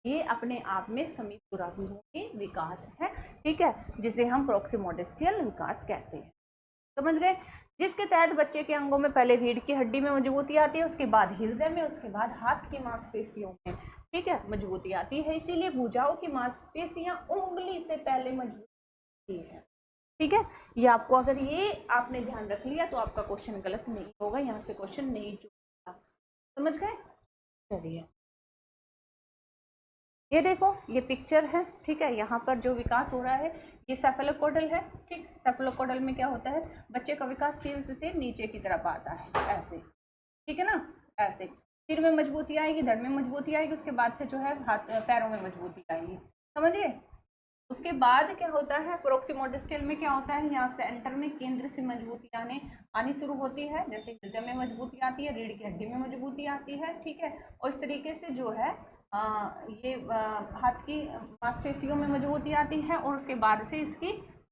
ये अपने आप में समीप दुराभिमुखी विकास है, ठीक है, जिसे हम प्रॉक्सिमोडिस्टियल विकास कहते हैं। समझ गए? जिसके तहत बच्चे के अंगों में पहले रीढ़ की हड्डी में मजबूती आती है, उसके बाद हृदय में, उसके बाद हाथ की मांसपेशियों में, ठीक है, मजबूती आती है। इसीलिए भुजाओं की मांसपेशियां उंगली से पहले मजबूत होती है, ठीक है। ये आपको, अगर ये आपने ध्यान रख लिया तो आपका क्वेश्चन गलत नहीं होगा, यहाँ से क्वेश्चन नहीं चूकेगा। समझ गए? चलिए, ये देखो, ये पिक्चर है, ठीक है। यहाँ पर जो विकास हो रहा है ये सेफेलोकोडल है, ठीक। सेफेलोकोडल में क्या होता है? बच्चे का विकास शीर्ष से नीचे की तरफ आता है, ऐसे, ठीक है ना, ऐसे। सिर में मजबूती आएगी, धड़ में मजबूती आएगी, उसके बाद से जो है हाथ पैरों में मजबूती आएगी, समझिए। उसके बाद क्या होता है? प्रॉक्सिमोडिस्टियल में क्या होता है? यहाँ सेंटर में केंद्र से मजबूती आनी शुरू होती है, जैसे हृदय में मजबूती आती है, रीढ़ की हड्डी में मजबूती आती है, ठीक है। और इस तरीके से जो है हाथ की मांसपेशियों में मजबूती आती है और उसके बाद से इसकी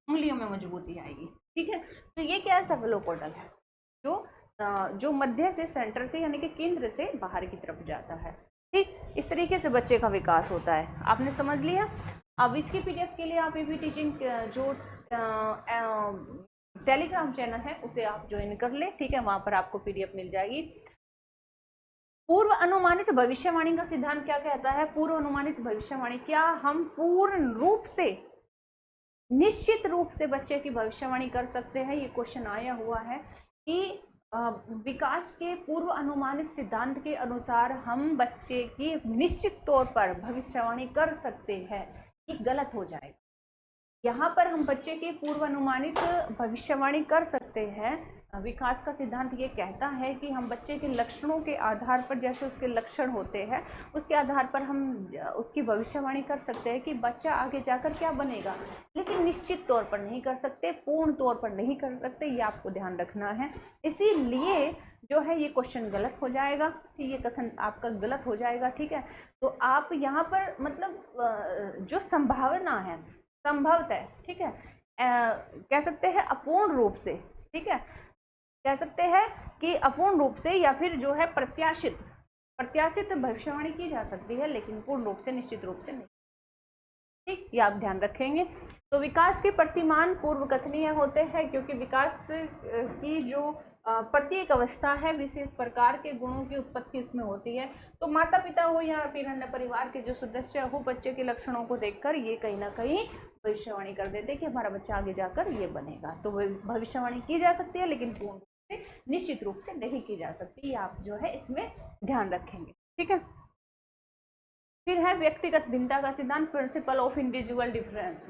उंगलियों में मजबूती आएगी, ठीक है। तो ये क्या है? सेफेलोपोडल है, जो मध्य से, सेंटर से यानी कि केंद्र से बाहर की तरफ जाता है, ठीक। इस तरीके से बच्चे का विकास होता है, आपने समझ लिया। अब इसकी पीडीएफ के लिए आप एबी टीचिंग जो टेलीग्राम चैनल है उसे आप ज्वाइन कर ले, ठीक है, वहां पर आपको पीडीएफ मिल जाएगी। पूर्व अनुमानित भविष्यवाणी का सिद्धांत क्या कहता है? पूर्व अनुमानित भविष्यवाणी, क्या हम पूर्ण रूप से, निश्चित रूप से बच्चे की भविष्यवाणी कर सकते हैं? ये क्वेश्चन आया हुआ है कि विकास के पूर्व अनुमानित सिद्धांत के अनुसार हम बच्चे की निश्चित तौर पर भविष्यवाणी कर सकते हैं, ये गलत हो जाएगा। यहाँ पर हम बच्चे की पूर्व अनुमानित भविष्यवाणी कर सकते हैं। विकास का सिद्धांत ये कहता है कि हम बच्चे के लक्षणों के आधार पर, जैसे उसके लक्षण होते हैं उसके आधार पर हम उसकी भविष्यवाणी कर सकते हैं कि बच्चा आगे जाकर क्या बनेगा, लेकिन निश्चित तौर पर नहीं कर सकते, पूर्ण तौर पर नहीं कर सकते, ये आपको ध्यान रखना है। इसीलिए जो है ये क्वेश्चन गलत हो जाएगा, ये कथन आपका गलत हो जाएगा, ठीक है। तो आप यहाँ पर मतलब जो संभावना है, संभवतः, ठीक है, कह सकते हैं अपूर्ण रूप से, ठीक है, कह सकते हैं कि अपूर्ण रूप से या फिर जो है प्रत्याशित भविष्यवाणी की जा सकती है, लेकिन पूर्ण रूप से, निश्चित रूप से नहीं, ठीक, ये आप ध्यान रखेंगे। तो विकास के प्रतिमान पूर्व कथनीय होते हैं, क्योंकि विकास की जो प्रत्येक अवस्था है विशेष प्रकार के गुणों की उत्पत्ति इसमें होती है। तो माता पिता हो या फिर अन्य परिवार के जो सदस्य हो, बच्चे के लक्षणों को देखकर ये कहीं ना कहीं भविष्यवाणी कर देते हैं कि हमारा बच्चा आगे जाकर ये बनेगा। तो भविष्यवाणी की जा सकती है, लेकिन पूर्ण रूप से, निश्चित रूप से नहीं की जा सकती, ये आप जो है इसमें ध्यान रखेंगे, ठीक है। फिर है व्यक्तिगत भिन्नता का सिद्धांत, प्रिंसिपल ऑफ इंडिविजुअल डिफरेंस।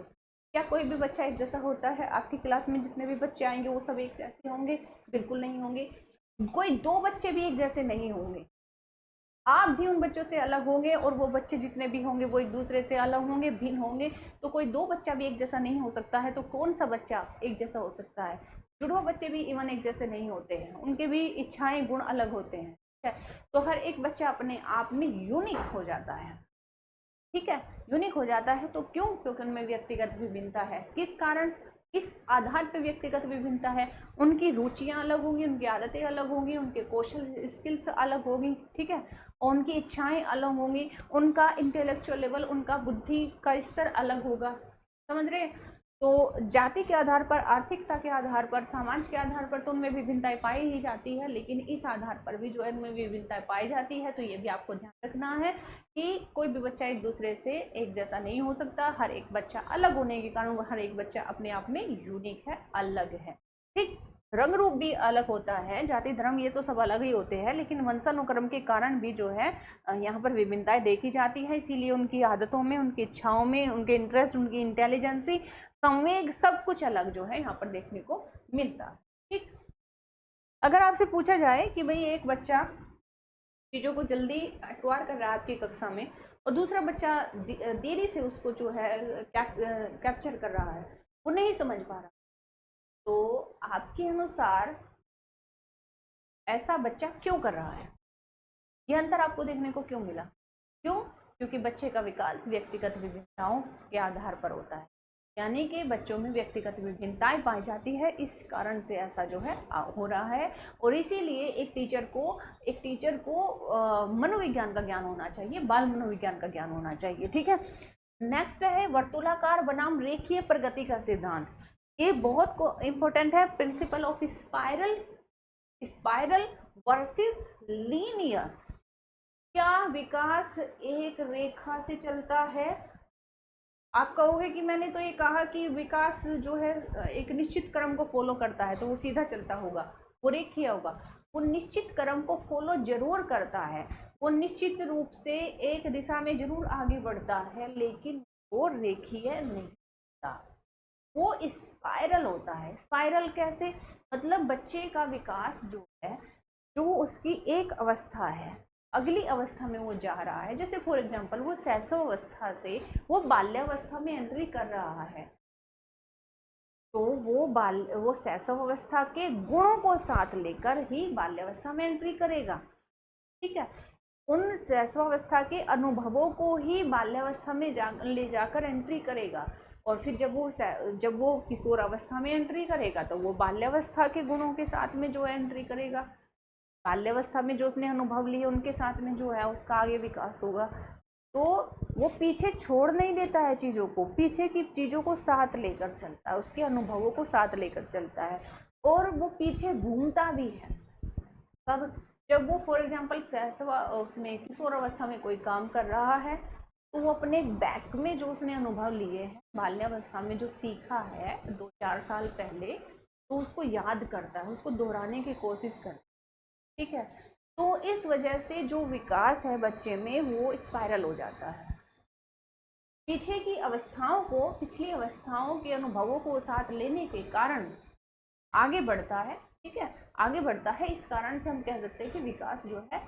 क्या कोई भी बच्चा एक जैसा होता है? आपकी क्लास में जितने भी बच्चे आएंगे वो सब एक जैसे होंगे? बिल्कुल नहीं होंगे। कोई दो बच्चे भी एक जैसे नहीं होंगे, आप भी उन बच्चों से अलग होंगे और वो बच्चे जितने भी होंगे वो एक दूसरे से अलग होंगे, भिन्न होंगे। तो कोई दो बच्चा भी एक जैसा नहीं हो सकता है, तो कौन सा बच्चा एक जैसा हो सकता है? जुड़वा बच्चे भी इवन एक जैसे नहीं होते हैं, उनके भी इच्छाएं, गुण अलग होते हैं, ठीक है। तो हर एक बच्चा अपने आप में यूनिक हो जाता है, ठीक है, यूनिक हो जाता है। तो क्यों? क्योंकि उनमें व्यक्तिगत विभिन्नता है। किस कारण, किस आधार पर व्यक्तिगत विभिन्नता है? उनकी रुचियां अलग होंगी, उनकी आदतें अलग होंगी, उनके कौशल स्किल्स अलग होगी, ठीक है, और उनकी इच्छाएं अलग होंगी, उनका इंटेलेक्चुअल लेवल, उनका बुद्धि का स्तर अलग होगा, समझ रहे? तो जाति के आधार पर, आर्थिकता के आधार पर, समाज के आधार पर तो उनमें विभिन्नताएं पाई ही जाती है, लेकिन इस आधार पर भी जो है उनमें विभिन्नताएं पाई जाती है। तो ये भी आपको ध्यान रखना है कि कोई भी बच्चा एक दूसरे से एक जैसा नहीं हो सकता, हर एक बच्चा अलग होने के कारण हर एक बच्चा अपने आप में यूनिक है, अलग है, ठीक। रंग रूप भी अलग होता है, जाति धर्म ये तो सब अलग ही होते हैं, लेकिन वंशानुक्रम के कारण भी जो है यहाँ पर विभिन्नताएं देखी जाती है। इसीलिए उनकी आदतों में, उनकी इच्छाओं में, उनके इंटरेस्ट, उनकी इंटेलिजेंसी, संवेग, सब कुछ अलग जो है यहाँ पर देखने को मिलता है, ठीक। अगर आपसे पूछा जाए कि भाई एक बच्चा चीज़ों को जल्दी एक्वायर कर रहा है आपकी कक्षा में और दूसरा बच्चा देरी से उसको जो है कैप्चर कर रहा है, वो नहीं समझ पा रहा, तो आपके अनुसार ऐसा बच्चा क्यों कर रहा है? यह अंतर आपको देखने को क्यों मिला? क्यों? क्योंकि बच्चे का विकास व्यक्तिगत विभिन्नताओं के आधार पर होता है, यानी कि बच्चों में व्यक्तिगत विभिन्नताएं पाई जाती है, इस कारण से ऐसा जो है हो रहा है। और इसीलिए एक टीचर को मनोविज्ञान का ज्ञान होना चाहिए, बाल मनोविज्ञान का ज्ञान होना चाहिए, ठीक है। नेक्स्ट है वर्तुलाकार बनाम रेखीय प्रगति का सिद्धांत। ये बहुत इंपॉर्टेंट है, principle of spiral versus linear. क्या विकास एक रेखा से चलता है? आप कहोगे कि मैंने तो ये कहा कि विकास जो है एक निश्चित क्रम को फॉलो करता है, तो वो सीधा चलता होगा, वो रेखीय होगा। वो निश्चित क्रम को फॉलो जरूर करता है, वो निश्चित रूप से एक दिशा में जरूर आगे बढ़ता है, लेकिन वो रेखीय नहीं होता, वो स्पाइरल होता है। स्पाइरल कैसे? मतलब बच्चे का विकास जो है, जो उसकी एक अवस्था है अगली अवस्था में वो जा रहा है, जैसे फॉर एग्जांपल वो शैशव अवस्था से वो बाल्यावस्था में एंट्री कर रहा है, तो वो शैशव अवस्था के गुणों को साथ लेकर ही बाल्यावस्था में एंट्री करेगा, ठीक है। उन शैशवावस्था के अनुभवों को ही बाल्यावस्था में ले जाकर एंट्री करेगा, और फिर जब वो किशोर अवस्था में एंट्री करेगा तो वो बाल्यावस्था के गुणों के साथ में जो एंट्री करेगा, बाल्यावस्था में जो उसने अनुभव लिए उनके साथ में जो है उसका आगे विकास होगा। तो वो पीछे छोड़ नहीं देता है चीज़ों को, पीछे की चीज़ों को साथ लेकर चलता है, उसके अनुभवों को साथ लेकर चलता है, और वो पीछे घूमता भी है। कब? जब वो फॉर एग्जाम्पल उसमें किशोर अवस्था में कोई काम कर रहा है, तो वो अपने बैक में जो उसने अनुभव लिए हैं बाल्यावस्था में, जो सीखा है 2-4 साल पहले, तो उसको याद करता है, उसको दोहराने की कोशिश करता है। ठीक है, तो इस वजह से जो विकास है बच्चे में वो स्पाइरल हो जाता है। पीछे की अवस्थाओं को, पिछली अवस्थाओं के अनुभवों को साथ लेने के कारण आगे बढ़ता है। ठीक है, आगे बढ़ता है, इस कारण से हम कह सकते हैं कि विकास जो है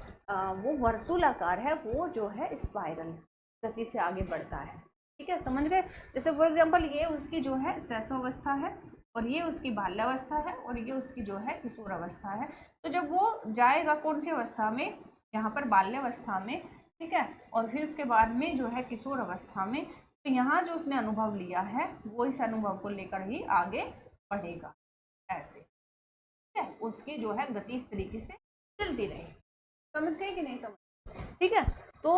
वो वर्तुलाकार है, वो जो है स्पाइरल गति से आगे बढ़ता है। ठीक है, समझ गए? जैसे फॉर एग्जांपल ये उसकी जो है शैशवावस्था है, और ये उसकी बाल्यावस्था है, और ये उसकी जो है किशोर अवस्था है। तो जब वो जाएगा कौन सी अवस्था में? यहाँ पर बाल्यावस्था में। ठीक है, और फिर उसके बाद में जो है किशोर अवस्था में, तो यहाँ जो उसने अनुभव लिया है वो इस अनुभव को लेकर ही आगे बढ़ेगा। ऐसे, ठीक है, उसकी जो है गति इस तरीके से चलती रहेगी। समझ गए कि नहीं समझ? ठीक है, तो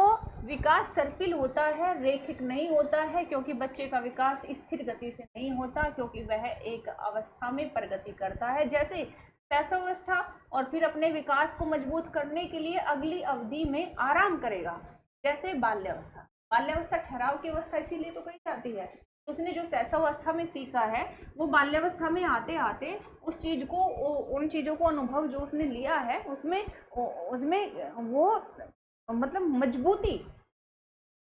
विकास सर्पिल होता है, रेखिक नहीं होता है, क्योंकि बच्चे का विकास स्थिर गति से नहीं होता, क्योंकि वह एक अवस्था में प्रगति करता है, जैसे शैशवावस्था, और फिर अपने विकास को मजबूत करने के लिए अगली अवधि में आराम करेगा, जैसे बाल्यावस्था। बाल्यावस्था ठहराव की अवस्था इसीलिए तो कही जाती है। उसने जो शैशवावस्था में सीखा है वो बाल्यावस्था में आते आते उस चीज को, उन चीजों को अनुभव जो उसने लिया है उसमें उसमें वो मतलब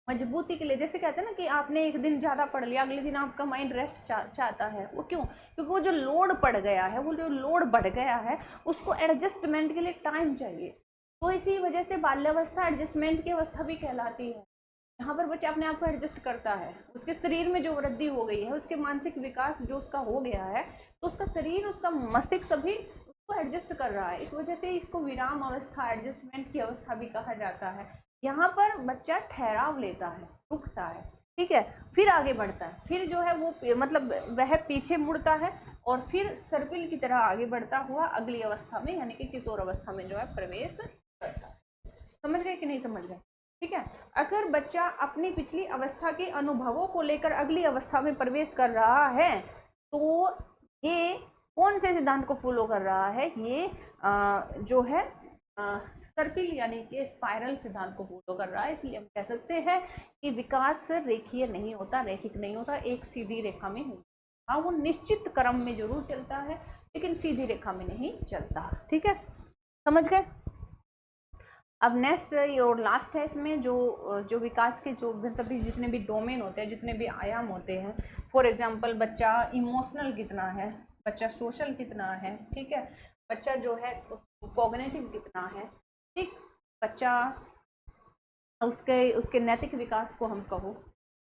मजबूती के लिए, जैसे कहते हैं ना कि आपने एक दिन ज़्यादा पढ़ लिया, अगले दिन आपका माइंड रेस्ट चाहता है। वो क्यों? क्योंकि वो जो लोड पड़ गया है, वो जो लोड बढ़ गया है, उसको एडजस्टमेंट के लिए टाइम चाहिए। तो इसी वजह से बाल्यावस्था एडजस्टमेंट की अवस्था भी कहलाती है। यहाँ पर बच्चा अपने आप को एडजस्ट करता है, उसके शरीर में जो वृद्धि हो गई है, उसके मानसिक विकास जो उसका हो गया है, तो उसका शरीर, उसका मस्तिष्क सभी उसको एडजस्ट कर रहा है। इस वजह से इसको विराम अवस्था, एडजस्टमेंट की अवस्था भी कहा जाता है। यहाँ पर बच्चा ठहराव लेता है, रुकता है। ठीक है, फिर आगे बढ़ता है, फिर जो है वो मतलब वह पीछे मुड़ता है, और फिर सर्पिल की तरह आगे बढ़ता हुआ अगली अवस्था में, यानी कि किशोर अवस्था में जो है प्रवेश करता है। समझ गए कि नहीं समझ गए? ठीक है, अगर बच्चा अपनी पिछली अवस्था के अनुभवों को लेकर अगली अवस्था में प्रवेश कर रहा है, तो ये कौन से सिद्धांत को फॉलो कर रहा है? ये जो है सर्पिल यानी कि स्पाइरल सिद्धांत को फॉलो कर रहा है। इसलिए हम कह सकते हैं कि विकास रेखीय नहीं होता, रैखिक नहीं होता, एक सीधी रेखा में नहीं। हाँ, वो निश्चित क्रम में जरूर चलता है, लेकिन सीधी रेखा में नहीं चलता। ठीक है, समझ गए? अब नेक्स्ट और लास्ट है इसमें जो विकास के जो मतलब जितने भी डोमेन होते हैं, जितने भी आयाम होते हैं। फॉर एग्जांपल बच्चा इमोशनल कितना है, बच्चा सोशल कितना है, ठीक है, बच्चा जो है कॉग्निटिव कितना है, ठीक, बच्चा उसके उसके नैतिक विकास को हम कहो,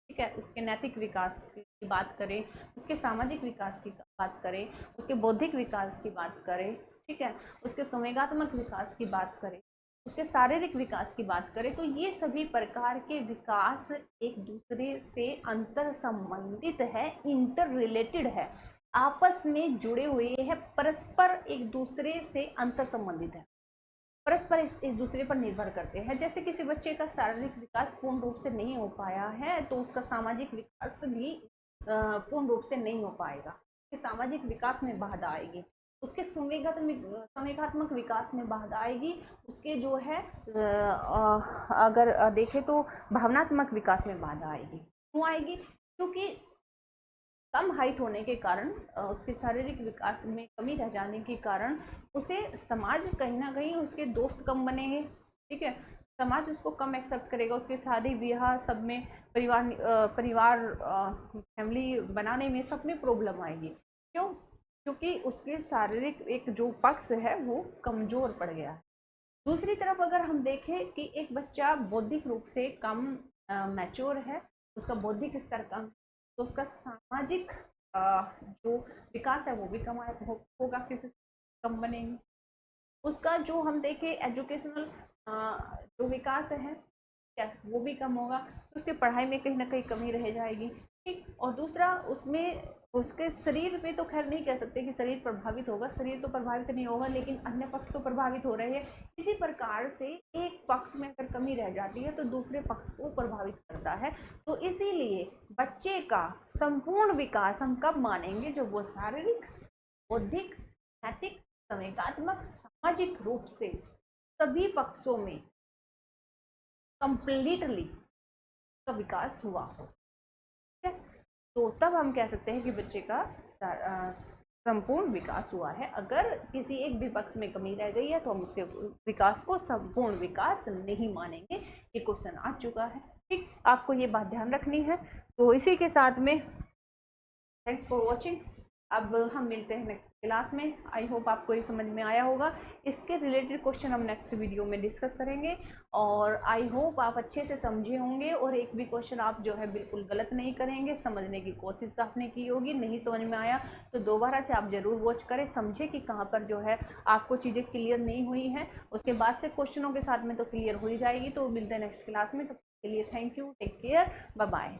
ठीक है, उसके नैतिक विकास की बात करें, उसके सामाजिक विकास की बात करें, उसके बौद्धिक विकास की बात करें, ठीक है, उसके संवेगात्मक विकास की बात करें, उसके शारीरिक विकास की बात करें, तो ये सभी प्रकार के विकास एक दूसरे से अंतर संबंधित है, इंटर रिलेटेड है, आपस में जुड़े हुए हैं, परस्पर एक दूसरे से अंतर संबंधित है, परस्पर एक दूसरे पर निर्भर करते हैं। जैसे किसी बच्चे का शारीरिक विकास पूर्ण रूप से नहीं हो पाया है, तो उसका सामाजिक विकास भी पूर्ण रूप से नहीं हो पाएगा, सामाजिक विकास में बाधा आएगी, उसके संवेगात्मक विकास में बाधा आएगी, उसके जो है अगर देखें तो भावनात्मक विकास में बाधा आएगी। क्यों आएगी? क्योंकि कम हाइट होने के कारण, उसके शारीरिक विकास में कमी रह जाने के कारण उसे समाज कहीं ना कहीं, उसके दोस्त कम बनेंगे, ठीक है, समाज उसको कम एक्सेप्ट करेगा, उसके शादी ब्याह सब में, परिवार फैमिली बनाने में सब में प्रॉब्लम आएगी। क्यों? क्योंकि उसके शारीरिक एक जो पक्ष है वो कमजोर पड़ गया है। दूसरी तरफ अगर हम देखें कि एक बच्चा बौद्धिक रूप से कम मैच्योर है, उसका बौद्धिक स्तर कम, तो उसका सामाजिक जो विकास है वो भी कम होगा, क्योंकि कम बनेंगे। उसका जो हम देखें एजुकेशनल जो विकास है क्या, वो भी कम होगा, तो उसकी पढ़ाई में कहीं ना कहीं कमी रह जाएगी। ठीक। और दूसरा, उसमें उसके शरीर पे तो खैर नहीं कह सकते कि शरीर प्रभावित होगा, शरीर तो प्रभावित नहीं होगा, लेकिन अन्य पक्ष तो प्रभावित हो रहे हैं। इसी प्रकार से एक पक्ष में अगर कमी रह जाती है तो दूसरे पक्ष को प्रभावित करता है। तो इसीलिए बच्चे का संपूर्ण विकास हम कब मानेंगे, जो वो शारीरिक, बौद्धिक, नैतिक, संवेगात्मक, सामाजिक रूप से सभी पक्षों में कंप्लीटली का विकास हुआ हो। ठीक है, तो तब हम कह सकते हैं कि बच्चे का संपूर्ण विकास हुआ है। अगर किसी एक भी पक्ष में कमी रह गई है तो हम उसके विकास को संपूर्ण विकास नहीं मानेंगे। ये क्वेश्चन आ चुका है। ठीक, आपको ये बात ध्यान रखनी है। तो इसी के साथ में थैंक्स फॉर वॉचिंग। अब हम मिलते हैं नेक्स्ट क्लास में। आई होप आपको ये समझ में आया होगा। इसके रिलेटेड क्वेश्चन हम नेक्स्ट वीडियो में डिस्कस करेंगे और आई होप आप अच्छे से समझे होंगे और एक भी क्वेश्चन आप जो है बिल्कुल गलत नहीं करेंगे, समझने की कोशिश आपने की होगी। नहीं समझ में आया तो दोबारा से आप ज़रूर वॉच करें, समझे कि कहाँ पर जो है आपको चीज़ें क्लियर नहीं हुई हैं। उसके बाद से क्वेश्चनों के साथ में तो क्लियर हो ही जाएगी। तो मिलते हैं नेक्स्ट क्लास में। तो के लिए thank you, take care, bye bye.